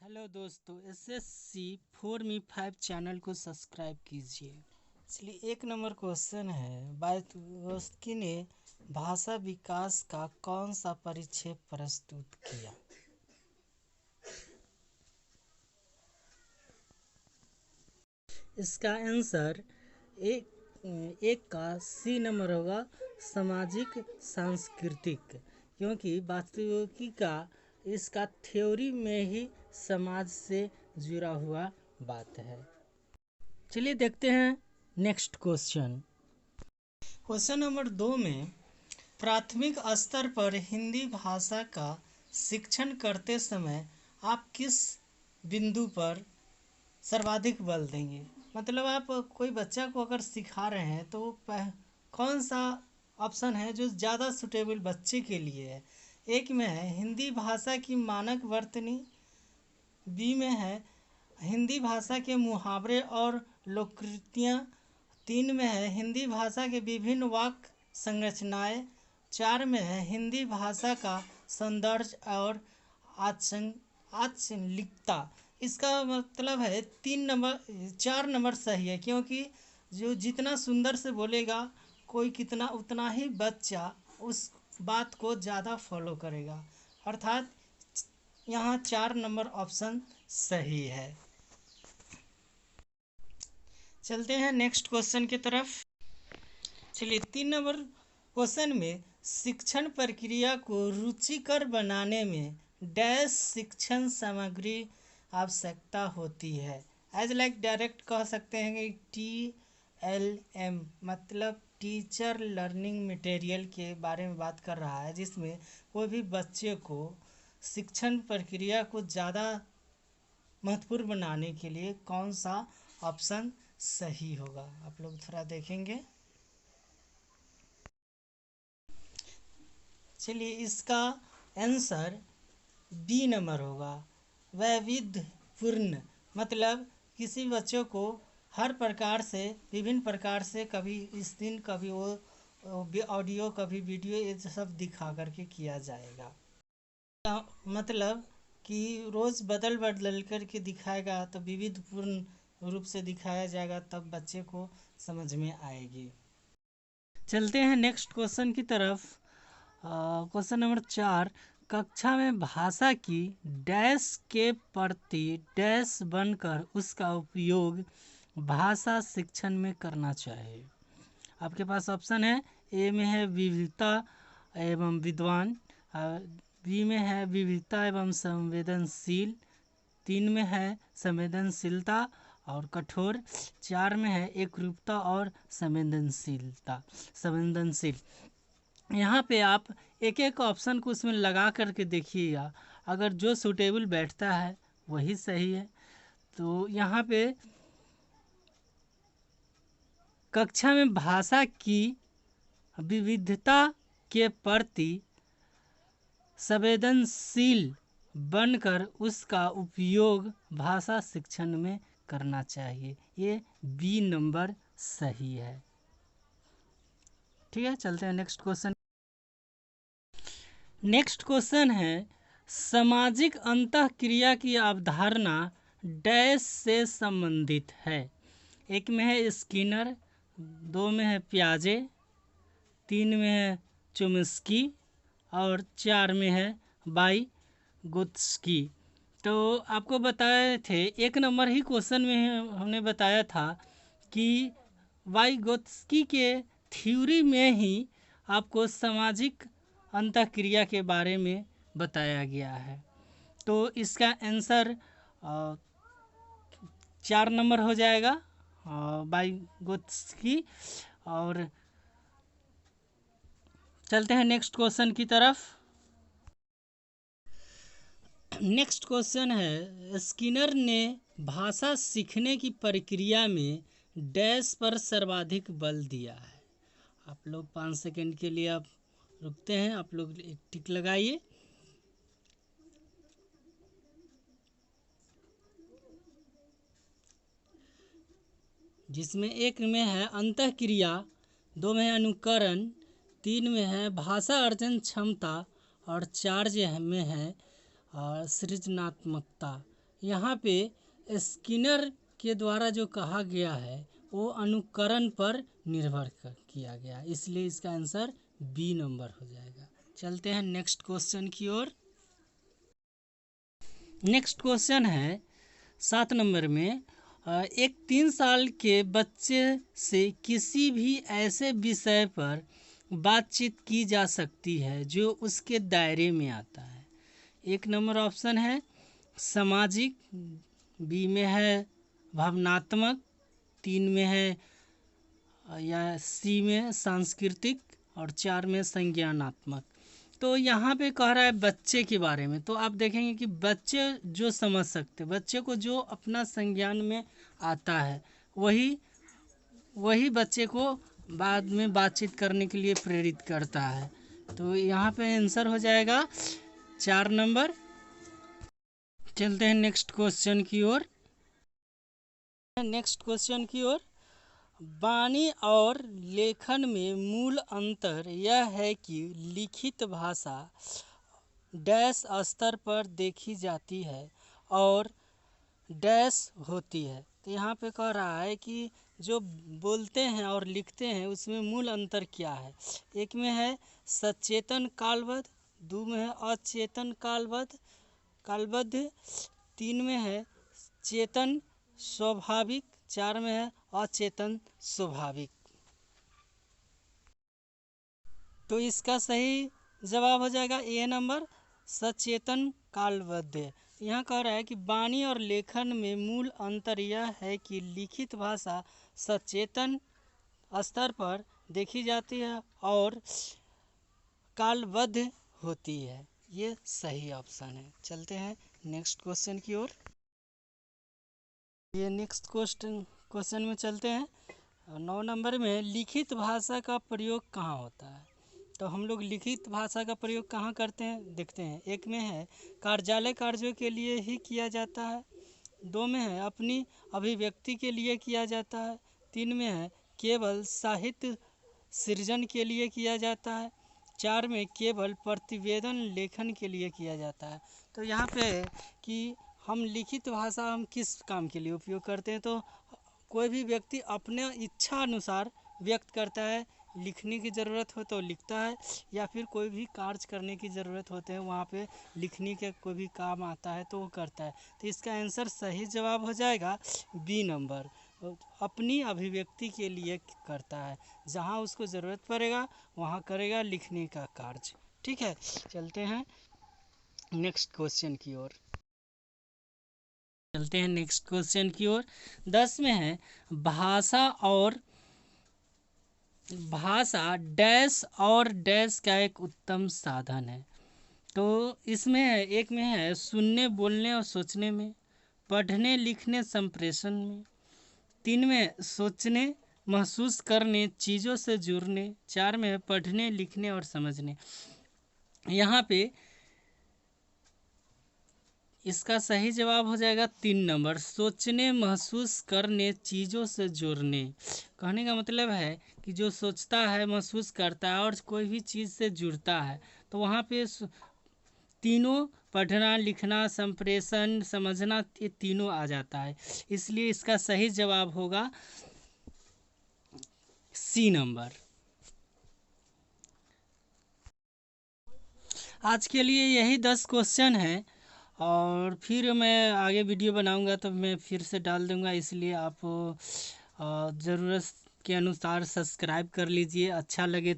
Hello दोस्तों, SSC 4Me5 channel को subscribe कीजिए। इसलिए एक नंबर क्वेश्चन है, वायतोस्की ने भाषा विकास का कौन सा परिक्षेप प्रस्तुत किया? इसका आंसर एक का सी नंबर होगा, सामाजिक सांस्कृतिक, क्योंकि वास्तविकी का इसका थ्योरी में ही समाज से जुड़ा हुआ बात है। चलिए देखते हैं नेक्स्ट क्वेश्चन। क्वेश्चन नंबर 2 में प्राथमिक स्तर पर हिंदी भाषा का शिक्षण करते समय आप किस बिंदु पर सर्वाधिक बल देंगे? मतलब आप कोई बच्चा को अगर सिखा रहे हैं तो कौन सा ऑप्शन है जो ज़्यादा सुटेबल बच्चे के लिए है? एक में है हिंदी भाषा की मानक वर्तनी, बी में है हिंदी भाषा के मुहावरे और लोककृतियाँ, 3 में है हिंदी भाषा के विभिन्न वाक्य संरचनाएं, 4 में है हिंदी भाषा का सौंदर्य और आचलिकता। इसका मतलब है 4 नंबर सही है, क्योंकि जो जितना सुंदर से बोलेगा कोई कितना उतना ही बच्चा उस बात को ज़्यादा फॉलो करेगा। अर्थात यहाँ 4 नंबर ऑप्शन सही है। चलते हैं नेक्स्ट क्वेश्चन की तरफ। चलिए 3 नंबर क्वेश्चन में शिक्षण प्रक्रिया को रुचिकर बनाने में डैश शिक्षण सामग्री आवश्यकता होती है। एज लाइक डायरेक्ट कह सकते हैं कि TLM मतलब टीचर लर्निंग मटेरियल के बारे में बात कर रहा है, जिसमें कोई भी बच्चे को शिक्षण प्रक्रिया को ज़्यादा महत्वपूर्ण बनाने के लिए कौन सा ऑप्शन सही होगा, आप लोग थोड़ा देखेंगे। चलिए इसका आंसर बी नंबर होगा, वैविध्यपूर्ण। मतलब किसी बच्चों को हर प्रकार से विभिन्न प्रकार से, कभी इस दिन कभी वो ऑडियो कभी वीडियो, ये सब दिखा करके किया जाएगा। मतलब कि रोज़ बदल बदल करके दिखाएगा तो विविधपूर्ण रूप से दिखाया जाएगा, तब बच्चे को समझ में आएगी। चलते हैं नेक्स्ट क्वेश्चन की तरफ। क्वेश्चन नंबर 4, कक्षा में भाषा की डैश के प्रति डैश बनकर उसका उपयोग भाषा शिक्षण में करना चाहिए। आपके पास ऑप्शन है, ए में है विविधता एवं विद्वान, बी में है विविधता एवं संवेदनशील, 3 में है संवेदनशीलता और कठोर, 4 में है एकरूपता और संवेदनशील। यहाँ पे आप एक एक ऑप्शन को उसमें लगा करके देखिएगा, अगर जो सूटेबल बैठता है वही सही है। तो यहाँ पे कक्षा में भाषा की विविधता के प्रति संवेदनशील बनकर उसका उपयोग भाषा शिक्षण में करना चाहिए। ये बी नंबर सही है। ठीक है, चलते हैं नेक्स्ट क्वेश्चन। नेक्स्ट क्वेश्चन है, सामाजिक अंतःक्रिया की अवधारणा डैश से संबंधित है। एक में है स्किनर, 2 में है पियाजे, 3 में है चोम्स्की और 4 में है वाइगोत्स्की। तो आपको बताए थे, एक नंबर ही क्वेश्चन में हमने बताया था कि वाइगोत्स्की के थ्योरी में ही आपको सामाजिक अंतःक्रिया के बारे में बताया गया है। तो इसका आंसर 4 नंबर हो जाएगा, वाइगोत्स्की। और चलते हैं नेक्स्ट क्वेश्चन की तरफ। नेक्स्ट क्वेश्चन है, स्किनर ने भाषा सीखने की प्रक्रिया में डैश पर सर्वाधिक बल दिया है। आप लोग 5 सेकंड के लिए आप रुकते हैं, आप लोग एक टिक लगाइए। जिसमें एक में है अंतःक्रिया, 2 में है अनुकरण, 3 में है भाषा अर्जन क्षमता और 4 में है सृजनात्मकता। यहाँ पे स्किनर के द्वारा जो कहा गया है वो अनुकरण पर निर्भर किया गया, इसलिए इसका आंसर बी नंबर हो जाएगा। चलते हैं नेक्स्ट क्वेश्चन की ओर। नेक्स्ट क्वेश्चन है 7 नंबर में, एक 3 साल के बच्चे से किसी भी ऐसे विषय पर बातचीत की जा सकती है जो उसके दायरे में आता है। 1 नंबर ऑप्शन है सामाजिक, बी में है भावनात्मक, 3 में है या सी में सांस्कृतिक और 4 में संज्ञानात्मक। तो यहाँ पे कह रहा है बच्चे के बारे में, तो आप देखेंगे कि बच्चे जो समझ सकते, बच्चे को जो अपना संज्ञान में आता है वही बच्चे को बाद में बातचीत करने के लिए प्रेरित करता है। तो यहाँ पे आंसर हो जाएगा 4 नंबर। चलते हैं नेक्स्ट क्वेश्चन की ओर। नेक्स्ट क्वेश्चन की ओर, वाणी और लेखन में मूल अंतर यह है कि लिखित भाषा डैश स्तर पर देखी जाती है और डैश होती है। तो यहाँ पे कह रहा है कि जो बोलते हैं और लिखते हैं उसमें मूल अंतर क्या है। 1 में है सचेतन कालबद्ध, 2 में है अचेतन कालबद्ध, 3 में है चेतन स्वाभाविक, 4 में है अचेतन स्वाभाविक। तो इसका सही जवाब हो जाएगा ए नंबर, सचेतन कालबद्ध। यहाँ कह रहा है कि वाणी और लेखन में मूल अंतर यह है कि लिखित भाषा सचेतन स्तर पर देखी जाती है और कालबद्ध होती है। ये सही ऑप्शन है। चलते हैं नेक्स्ट क्वेश्चन की ओर। ये नेक्स्ट क्वेश्चन में चलते हैं। 9 नंबर में लिखित भाषा का प्रयोग कहाँ होता है। तो हम लोग लिखित भाषा का प्रयोग कहाँ करते हैं देखते हैं। 1 में है कार्यालय कार्यों के लिए ही किया जाता है, 2 में है अपनी अभिव्यक्ति के लिए किया जाता है, 3 में है केवल साहित्य सृजन के लिए किया जाता है, 4 में केवल प्रतिवेदन लेखन के लिए किया जाता है। तो यहाँ पे है कि हम लिखित भाषा हम किस काम के लिए उपयोग करते हैं। तो कोई भी व्यक्ति अपने इच्छा अनुसार व्यक्त करता है, लिखने की ज़रूरत हो तो लिखता है, या फिर कोई भी कार्य करने की ज़रूरत होते हैं वहाँ पे लिखने के कोई भी काम आता है तो वो करता है। तो इसका आंसर सही जवाब हो जाएगा बी नंबर, अपनी अभिव्यक्ति के लिए करता है, जहाँ उसको ज़रूरत पड़ेगा वहाँ करेगा लिखने का कार्य। ठीक है, चलते हैं नेक्स्ट क्वेश्चन की ओर। चलते हैं नेक्स्ट क्वेश्चन की ओर। 10 में है भाषा डैश और डैश का एक उत्तम साधन है। तो इसमें है 1 में है सुनने बोलने और सोचने में, पढ़ने लिखने संप्रेषण में, 3 में है सोचने महसूस करने चीज़ों से जुड़ने, 4 में है पढ़ने लिखने और समझने। यहाँ पे इसका सही जवाब हो जाएगा 3 नंबर, सोचने महसूस करने चीज़ों से जोड़ने। कहने का मतलब है कि जो सोचता है महसूस करता है और कोई भी चीज़ से जुड़ता है, तो वहाँ पे तीनों पढ़ना लिखना संप्रेषण समझना ये तीनों आ जाता है, इसलिए इसका सही जवाब होगा सी नंबर। आज के लिए यही 10 क्वेश्चन हैं और फिर मैं आगे वीडियो बनाऊंगा तो मैं फिर से डाल दूंगा, इसलिए आप ज़रूरत के अनुसार सब्सक्राइब कर लीजिए। अच्छा लगे